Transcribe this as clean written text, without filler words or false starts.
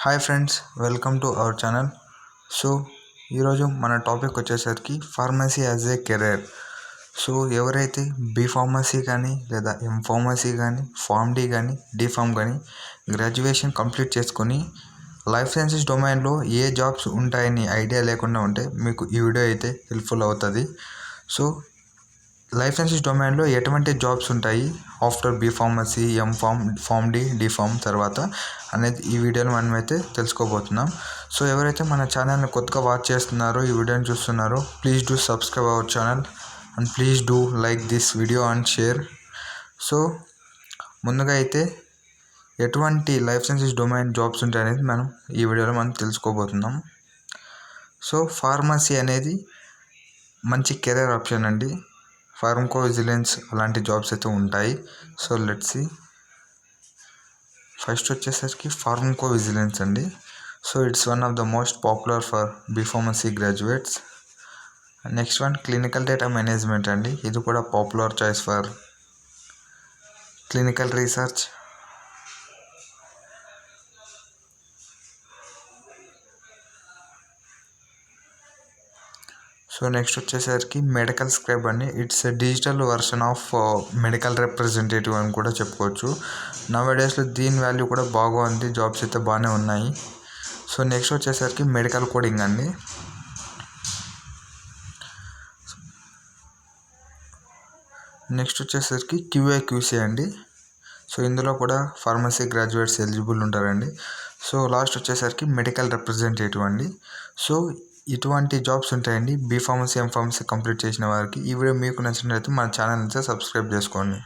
Hi friends, welcome to our channel. So ఈరోజు మన topic వచ్చేసరికి pharmacy as a career. So ఎవరైతే B pharmacy కానీ లేదా ఎం ఫార్మసీ కానీ ఫార్మ్ డి కానీ డి ఫార్మ్ కానీ గ్రాడ్యుయేషన్ కంప్లీట్ చేసుకొని లైఫ్ సైన్సెస్ డొమైన్లో ఏ జాబ్స్ ఉంటాయని ఐడియా లేకుండా ఉంటే మీకు ఈ వీడియో అయితే హెల్ప్ఫుల్ అవుతుంది. సో లైఫ్ సైన్సెస్ డొమైన్లో ఎటువంటి జాబ్స్ ఉంటాయి after B pharmacy, M pharm, pharm D, D pharm తర్వాత అనేది ఈ వీడియోలో మనమైతే తెలుసుకోబోతున్నాం. సో ఎవరైతే మన ఛానల్ని కొత్తగా వాచ్ చేస్తున్నారో, ఈ వీడియోని చూస్తున్నారో, please do subscribe our channel and please do like this video and share. So ముందుగా అయితే ఎటువంటి లైఫ్ సైన్సెస్ డొమైన్ జాబ్స్ ఉంటాయనేది మనం ఈ వీడియోలో మనం తెలుసుకోబోతున్నాం. సో ఫార్మసీ అనేది మంచి కెరీర్ ఆప్షన్ అండి. ఫార్మకో విజిలెన్స్ అలాంటి జాబ్స్ అయితే ఉంటాయి. So let's see. ఫస్ట్ వచ్చేసరికి ఫార్మకో విజిలెన్స్ అండి. So it's one of the most popular for B pharmacy graduates. Next one clinical data management అండి. ఇది కూడా popular choice for clinical research. So next వచ్చేసరికి medical scribe అండి. It's a digital version of medical representative అని కూడా చెప్పుకోవచ్చు. నవేడేస్లో దీని value కూడా బాగుంది, జాబ్స్ అయితే బాగానే ఉన్నాయి. సో నెక్స్ట్ వచ్చేసరికి మెడికల్ కోడింగ్ అండి. నెక్స్ట్ వచ్చేసరికి క్యూఏ క్యూసీ అండి. సో ఇందులో కూడా ఫార్మసీ గ్రాడ్యుయేట్స్ ఎలిజిబుల్ ఉంటారండి. సో లాస్ట్ వచ్చేసరికి మెడికల్ రిప్రజెంటేటివ్ అండి. సో ఇటువంటి జాబ్స్ ఉంటాయండి be pharmacy, M pharmacy complete చేసిన వారికి. ఈ వీడియో మీకు నచ్చినట్లయితే మన ఛానల్ అయితే సబ్స్క్రైబ్ చేసుకోండి.